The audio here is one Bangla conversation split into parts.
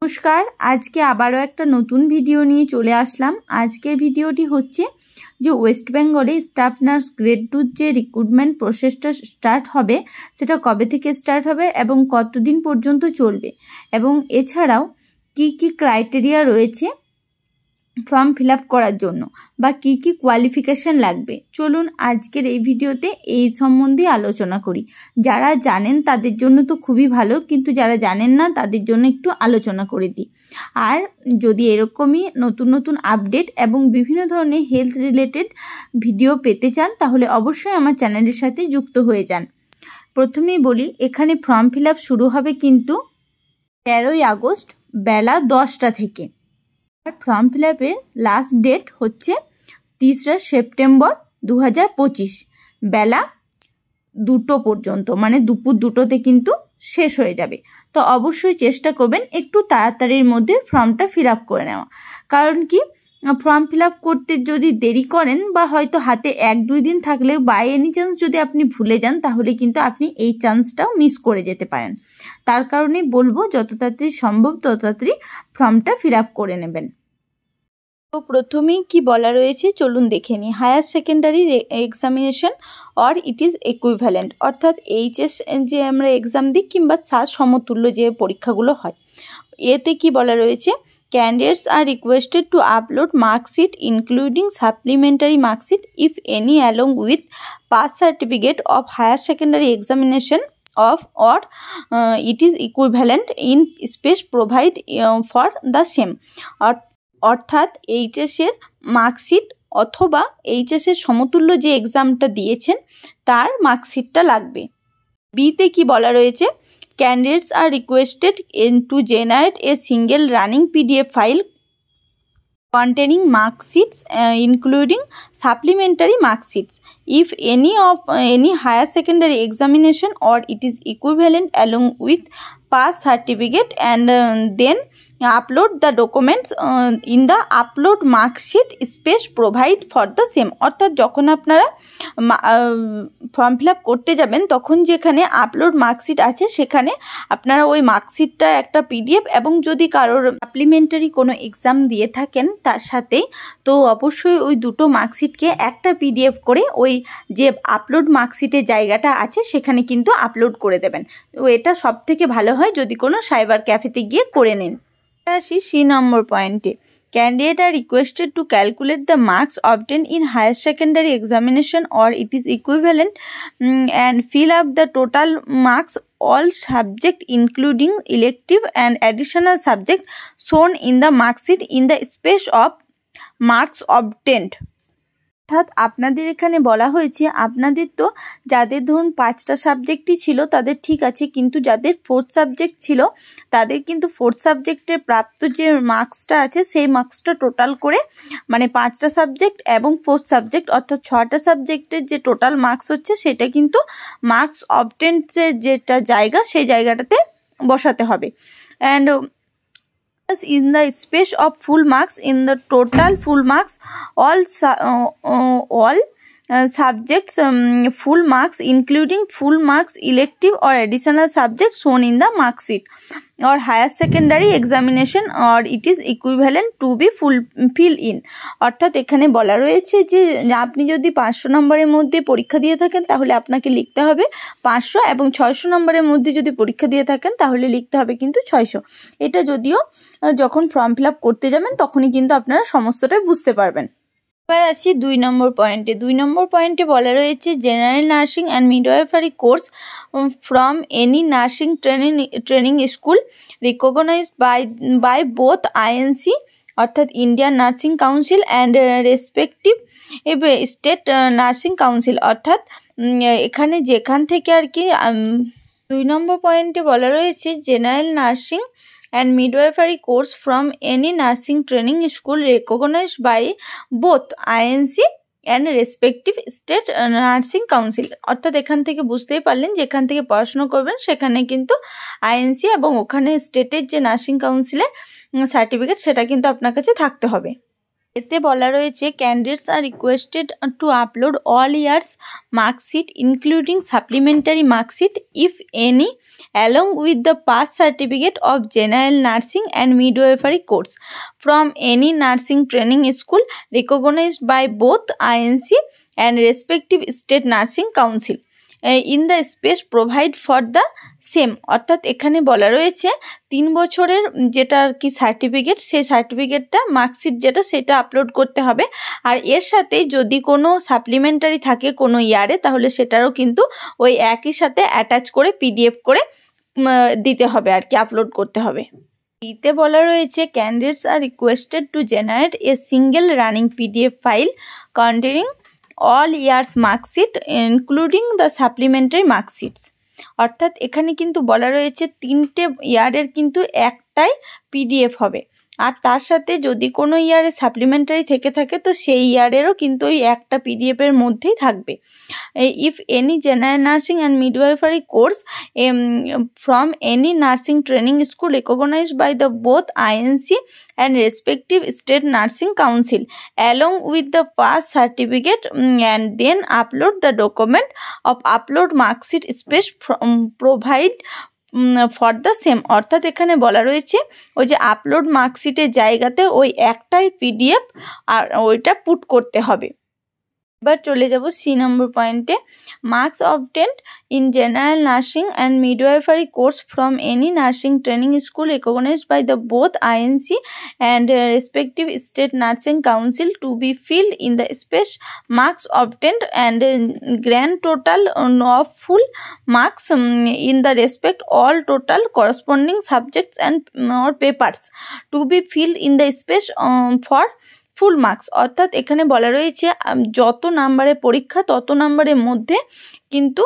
নমস্কার, আজকে আবারও একটা নতুন ভিডিও নিয়ে চলে আসলাম। আজকের ভিডিওটি হচ্ছে যে ওয়েস্ট বেঙ্গলে স্টাফ নার্স গ্রেড 2 যে রিক্রুটমেন্ট প্রসেসটা স্টার্ট হবে সেটা কবে থেকে স্টার্ট হবে এবং কতদিন পর্যন্ত চলবে, এবং এছাড়াও কি কি ক্রাইটেরিয়া রয়েছে ফর্ম ফিল আপ করার জন্য বা কি কি কোয়ালিফিকেশান লাগবে। চলুন আজকের এই ভিডিওতে এই সম্বন্ধে আলোচনা করি। যারা জানেন তাদের জন্য তো খুবই ভালো, কিন্তু যারা জানেন না তাদের জন্য একটু আলোচনা করে দিই। আর যদি এরকমই নতুন নতুন আপডেট এবং বিভিন্ন ধরনের হেলথ রিলেটেড ভিডিও পেতে চান তাহলে অবশ্যই আমার চ্যানেলের সাথে যুক্ত হয়ে যান। প্রথমেই বলি, এখানে ফর্ম ফিল আপ শুরু হবে কিন্তু 13ই আগস্ট বেলা 10টা থেকে। ফর্ম ফিল আপের লাস্ট ডেট হচ্ছে 3রা সেপ্টেম্বর 2025 বেলা 2টো পর্যন্ত, মানে দুপুর 2টোতে কিন্তু শেষ হয়ে যাবে। তো অবশ্যই চেষ্টা করবেন একটু তাড়াতাড়ির মধ্যে ফর্মটা ফিল আপ করে নেওয়া। কারণ কি, ফর্ম ফিল আপ করতে যদি দেরি করেন বা হয়তো হাতে 1-2 দিন থাকলেও বাই এনি চান্স যদি আপনি ভুলে যান তাহলে কিন্তু আপনি এই চান্সটাও মিস করে যেতে পারেন। তার কারণে বলবো যত তাড়াতাড়ি সম্ভব তত তাড়াতাড়ি ফর্মটা ফিল আপ করে নেবেন। তো প্রথমেই কি বলা রয়েছে চলুন দেখে নিই। Higher secondary examination or it is equivalent, অর্থাৎ এইচএস যে আমরা এক্সাম দিই কিংবা তার সমতুল্য যে পরীক্ষাগুলো হয়, এতে কি বলা রয়েছে, candidates are requested to upload marksheet including supplementary marksheet if any along with pass certificate of higher secondary examination of or it is equivalent in space provide for the same। অর্থাৎ এইচএসের মার্কশিট অথবা এইচএসের সমতুল্য যে এক্সামটা দিয়েছেন তার মার্কশিটটা লাগবে। বিতে কি বলা রয়েছে, candidates are requested to generate a single running PDF file containing mark sheets including supplementary mark sheets if any higher secondary examination or it is equivalent along with pass certificate, and then upload the documents in the upload mark sheet space provide for the same। অর্থাৎ যখন আপনারা ফর্ম ফিল আপ করতে যাবেন তখন যেখানে আপলোড মার্কশিট আছে সেখানে আপনারা ওই মার্কশিটটা একটা পিডিএফ, এবং যদি কারোর সাপ্লিমেন্টারি কোনো এক্সাম দিয়ে থাকেন তার সাথেই, তো অবশ্যই ওই দুটো মার্কশিটকে একটা পিডিএফ করে ওই যে আপলোড মার্কশিটের জায়গাটা আছে সেখানে কিন্তু আপলোড করে দেবেন। তো এটা সব থেকে ভালো হয় যদি কোনো সাইবার ক্যাফেতে গিয়ে করে নেন। আসি সি নম্বর পয়েন্টে। Candidates are requested to calculate the marks obtained in higher secondary examination or it is equivalent and fill up the total marks all subject including elective and additional subject shown in the mark sheet in the space of marks obtained। অর্থাৎ আপনাদের এখানে বলা হয়েছে আপনাদের তো যাদের ধরুন 5টা সাবজেক্টই ছিল তাদের ঠিক আছে, কিন্তু যাদের 4th সাবজেক্ট ছিল তাদের কিন্তু 4th সাবজেক্টের প্রাপ্ত যে মার্কসটা আছে সেই মার্কসটা টোটাল করে, মানে 5টা সাবজেক্ট এবং 4th সাবজেক্ট অর্থাৎ 6টা সাবজেক্টের যে টোটাল মার্কস হচ্ছে সেটা কিন্তু মার্কস অবটেন্ড যেটা জায়গা সেই জায়গাটাতে বসাতে হবে। And in the space of full marks in the total full marks all subjects full marks including full marks elective or additional subjects shown in the mark sheet or higher secondary examination or it is equivalent to be fill in। অর্থাৎ এখানে বলা রয়েছে যে আপনি যদি 500 নম্বরের মধ্যে পরীক্ষা দিয়ে থাকেন তাহলে আপনাকে লিখতে হবে 500, এবং 600 নম্বরের মধ্যে যদি পরীক্ষা দিয়ে থাকেন তাহলে লিখতে হবে কিন্তু 600। এটা যদিও যখন ফর্ম ফিল আপ করতে যাবেন তখনই কিন্তু আপনারা সমস্তটাই বুঝতে পারবেন। এবার আসি 2 নম্বর পয়েন্টে। 2 নম্বর পয়েন্টে বলা রয়েছে general nursing and midwifery course from any nursing training school recognised by both INC অর্থাৎ Indian nursing council and respective state nursing council. অর্থাৎ এখানে যেখান থেকে আর কি 2 নম্বর পয়েন্টে বলা রয়েছে general nursing and midwifery course from any nursing training school recognized by both INC and respective state nursing council। অর্থাৎ এখান থেকে বুঝতেই পারলেন যেখান থেকে পড়াশোনা করবেন সেখানে কিন্তু আইএনসি এবং ওখানে স্টেটের যে নার্সিং কাউন্সিলের সার্টিফিকেট সেটা কিন্তু আপনার কাছে থাকতে হবে। এতে বলা রয়েছে candidates are requested to upload all years marksheet including supplementary marksheet if any along with the pass certificate of general nursing and midwifery course from any nursing training school recognized by both INC and respective state nursing council in the space provide for the same. অর্থাৎ এখানে বলা রয়েছে 3 বছরের যেটা আর কি সার্টিফিকেট, সেই সার্টিফিকেটটা মার্কশিট যেটা সেটা আপলোড করতে হবে। আর এর সাথে যদি কোনো সাপ্লিমেন্টারি থাকে কোনো ইয়ারে, তাহলে সেটারও কিন্তু ওই একই সাথে অ্যাটাচ করে পিডিএফ করে দিতে হবে আর কি, আপলোড করতে হবে। এতে বলা রয়েছে candidates are requested to generate a single running PDF file containing all years marksheet including the supplementary marksheets. অর্থাৎ এখানে কিন্তু বলা রয়েছে 3টে ইয়ারের কিন্তু একটাই পিডিএফ হবে, আর তার সাথে যদি কোনো ইয়ারে সাপ্লিমেন্টারি থেকে থাকে তো সেই ইয়ারেরও কিন্তু ওই একটা পিডিএফের মধ্যেই থাকবে। If any general nursing and midwifery course from any nursing training school recognised by the both INC and respective state nursing council along with the pass certificate and then upload the document of upload marksheet space provide for the same. অর্থাৎ এখানে বলা রয়েছে ওই যে আপলোড মার্কশিটের জায়গাতে ওই একটাই পিডিএফ আর ওইটা পুট করতে হবে। এবার চলে যাব সি নম্বর পয়েন্টে। Marks obtained in general nursing and midwifery course from any nursing training school recognised by the both INC and respective state nursing council to be filled in the space marks obtained and grand total of full marks in the respect all total corresponding subjects and or papers to be filled in the space for full marks. অর্থাৎ এখানে বলা রয়েছে যত নাম্বারে পরীক্ষা তত নাম্বারের মধ্যে কিন্তু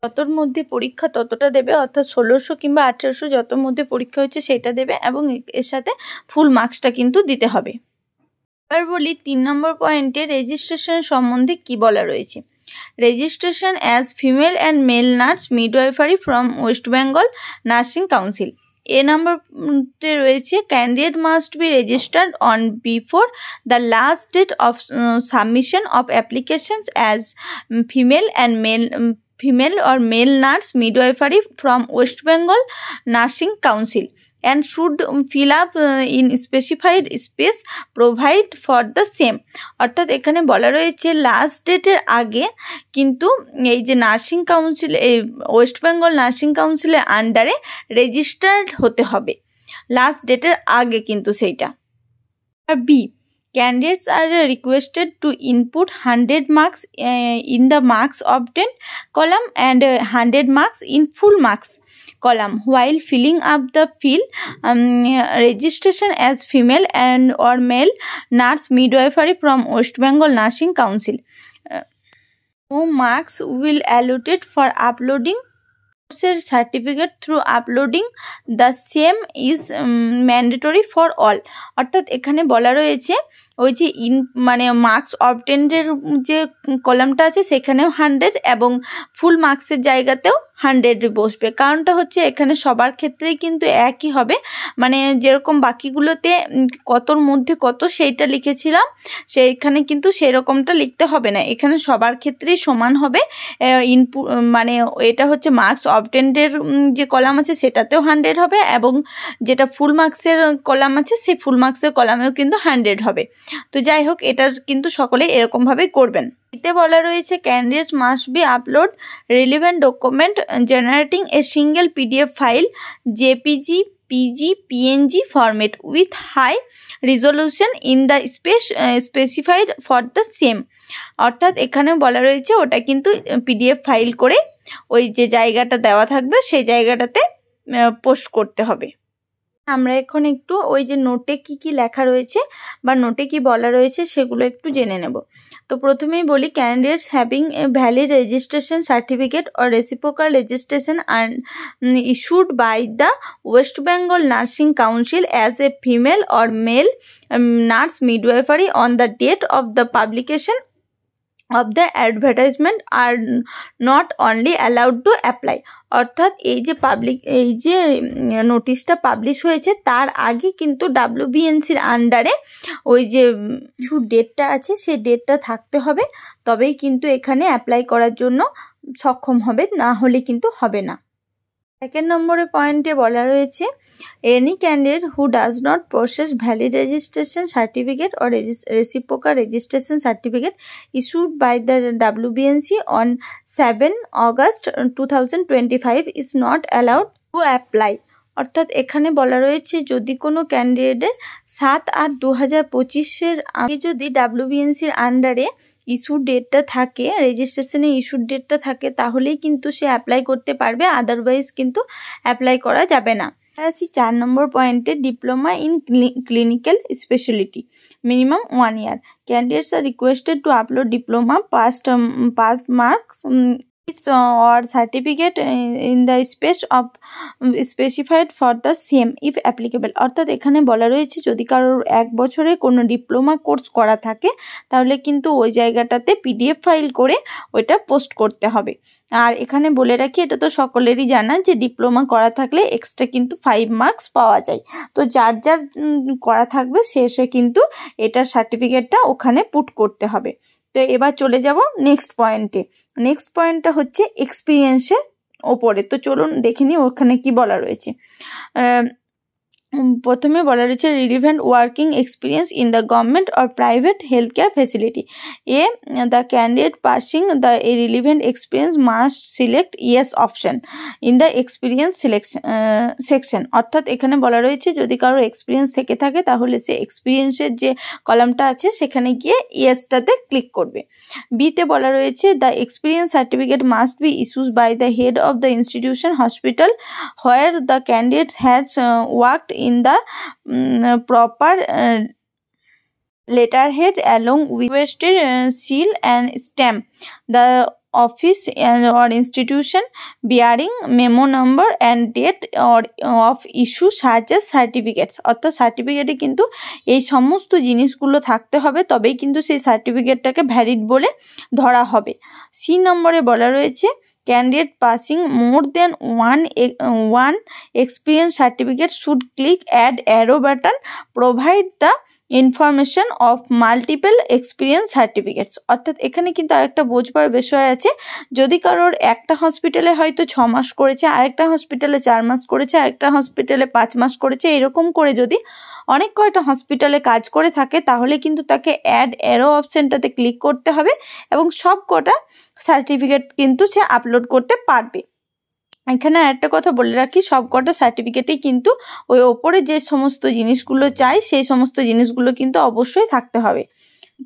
যতর মধ্যে পরীক্ষা ততটা দেবে, অর্থাৎ 1600 কিংবা 1800 যতর মধ্যে পরীক্ষা হচ্ছে সেটা দেবে এবং এর সাথে ফুল মার্কসটা কিন্তু দিতে হবে। এবার বলি 3 নম্বর পয়েন্টে রেজিস্ট্রেশন সম্বন্ধে কি বলা রয়েছে। Registration as female and male nurse midwifery from West Bengal nursing council. এ নম্বরতে রয়েছে candidate must be registered on before the last date of submission of applications as female or male nurse midwifery from West Bengal Nursing Council and should fill up in specified space provide for the same। অর্থাৎ এখানে বলা রয়েছে লাস্ট ডেটের আগে কিন্তু এই যে নার্সিং কাউন্সিল, এই ওয়েস্ট বেঙ্গল নার্সিং কাউন্সিলের আন্ডারে রেজিস্টার্ড হতে হবে লাস্ট ডেটের আগে কিন্তু সেইটা। আর B, candidates are requested to input 100 marks in the marks obtained column and 100 marks in full marks column while filling up the field registration as female and or male nurse midwifery from West Bengal Nursing Council. No marks will allotted for uploading certificate through uploading the same is mandatory for all। অর্থাৎ এখানে বলা রয়েছে ওই যে মানে মার্কস অবটেন্ডের যে কলামটা আছে সেখানেও 100 এবং ফুল মার্কসের জায়গাতেও 100 বসবে। কারণটা হচ্ছে এখানে সবার ক্ষেত্রেই কিন্তু একই হবে, মানে যেরকম বাকিগুলোতে কতর মধ্যে কত সেইটা লিখেছিলাম সেইখানে কিন্তু সেরকমটা লিখতে হবে না, এখানে সবার ক্ষেত্রেই সমান হবে। ইনপুট মানে এটা হচ্ছে মার্কস অবটেন্ডের যে কলাম আছে সেটাতেও 100 হবে এবং যেটা ফুল মার্কসের কলাম আছে সেই ফুল মার্কসের কলামেও কিন্তু 100 হবে। তো যাই হোক এটা কিন্তু সকলে এরকমভাবে করবেন। এতে বলা রয়েছে candidates must be upload relevant document generating a single PDF file JPG PG PNG format with high resolution in the specified for the same. অর্থাৎ এখানে বলা রয়েছে ওটা কিন্তু পিডিএফ ফাইল করে ওই যে জায়গাটা দেওয়া থাকবে সেই জায়গাটাতে পোস্ট করতে হবে। আমরা এখন একটু ওই যে নোটে কি কি লেখা রয়েছে বা নোটে কি বলা রয়েছে সেগুলো একটু জেনে নেব। তো প্রথমেই বলি candidates having a valid registration certificate or reciprocal registration and issued by the West Bengal Nursing Council as a female or male nurse midwifery on the date of the publication of the advertisement are not only allowed to apply। অর্থাৎ এই যে নোটিশটা পাবলিশ হয়েছে তার আগে কিন্তু WBNCর আন্ডারে ওই যে ডেটটা আছে সেই ডেটটা থাকতে হবে, তবেই কিন্তু এখানে অ্যাপ্লাই করার জন্য সক্ষম হবে, না হলে কিন্তু হবে না। সেকেন্ড নম্বরের পয়েন্টে বলা রয়েছে any candidate who does not possess valid registration certificate or reciprocal registration certificate issued by the WBNC on 7 August 2025 is not allowed to apply। অর্থাৎ এখানে বলা রয়েছে যদি কোনো ক্যান্ডিডেটের 7/8/2025 আগে যদি WBNCর আন্ডারে ইস্যু ডেটটা থাকে, রেজিস্ট্রেশনে ইস্যুর ডেটটা থাকে, তাহলেই কিন্তু সে অ্যাপ্লাই করতে পারবে, আদারওয়াইজ কিন্তু অ্যাপ্লাই করা যাবে না। আসি 4 নম্বর পয়েন্টে, diploma in clinical speciality minimum 1 year। Candidates are requested to upload diploma past marks or certificate in the space of specified for the same if applicable। অর্থাৎ এখানে বলা রয়েছে যদি কারোর 1 বছরের কোনো ডিপ্লোমা কোর্স করা থাকে তাহলে কিন্তু ওই জায়গাটাতে PDF ফাইল করে ওইটা পোস্ট করতে হবে। আর এখানে বলে রাখি, এটা তো সকলেরই জানা যে ডিপ্লোমা করা থাকলে এক্সট্রা কিন্তু 5 মার্কস পাওয়া যায়। তো যার যার করা থাকবে সে কিন্তু এটার সার্টিফিকেটটা ওখানে পুট করতে হবে। তো এবার চলে যাব নেক্সট পয়েন্টে। নেক্সট পয়েন্টটা হচ্ছে এক্সপিরিয়েন্সের ওপরে। তো চলুন দেখে নিই ওখানে কি বলা রয়েছে। প্রথমে বলা রয়েছে relevant working experience in the government or private health care facility. The candidate passing the relevant experience must select yes option in the experience section. অর্থাৎ এখানে বলা রয়েছে যদি কারোর এক্সপিরিয়েন্স থেকে থাকে তাহলে সে এক্সপিরিয়েন্সের যে কলামটা আছে সেখানে গিয়ে ইয়েসটাতে ক্লিক করবে। বিতে বলা রয়েছে the experience certificate must be issued by the head of the institution hospital where the candidate has worked in the proper letterhead along with requested seal and stamp. The office or institution bearing memo number and date or of issue such as certificates। অর্থাৎ সার্টিফিকেটে কিন্তু এই সমস্ত জিনিসগুলো থাকতে হবে, তবেই কিন্তু সেই সার্টিফিকেটটাকে ভ্যালিড বলে ধরা হবে। সি নম্বরে বলা রয়েছে candidate passing more than one experience certificate should click add arrow button provide the information of multiple experience certificates. অর্থাৎ এখানে কিন্তু আরেকটা বোঝবার বিষয় আছে, যদি কারোর একটা হসপিটালে হয়তো 6 মাস করেছে, আরেকটা হসপিটালে 4 মাস করেছে, আরেকটা হসপিটালে 5 মাস করেছে, এরকম করে যদি অনেক কয়টা হসপিটালে কাজ করে থাকে তাহলে কিন্তু তাকে অ্যাড অ্যারো অপশনটাতে ক্লিক করতে হবে এবং সব কটা সার্টিফিকেট কিন্তু সে আপলোড করতে পারবে। এখানে একটা কথা বলে রাখি, সবকটা সার্টিফিকেটেই কিন্তু ওই ওপরে যে সমস্ত জিনিসগুলো চাই সেই সমস্ত জিনিসগুলো কিন্তু অবশ্যই থাকতে হবে।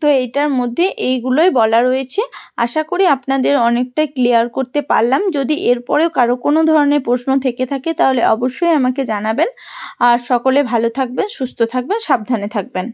তো এইটার মধ্যে এইগুলোই বলা রয়েছে। আশা করি আপনাদের অনেকটাই ক্লিয়ার করতে পারলাম। যদি এরপরেও কারো কোনো ধরনের প্রশ্ন থেকে থাকে তাহলে অবশ্যই আমাকে জানাবেন। আর সকলে ভালো থাকবেন, সুস্থ থাকবেন, সাবধানে থাকবেন।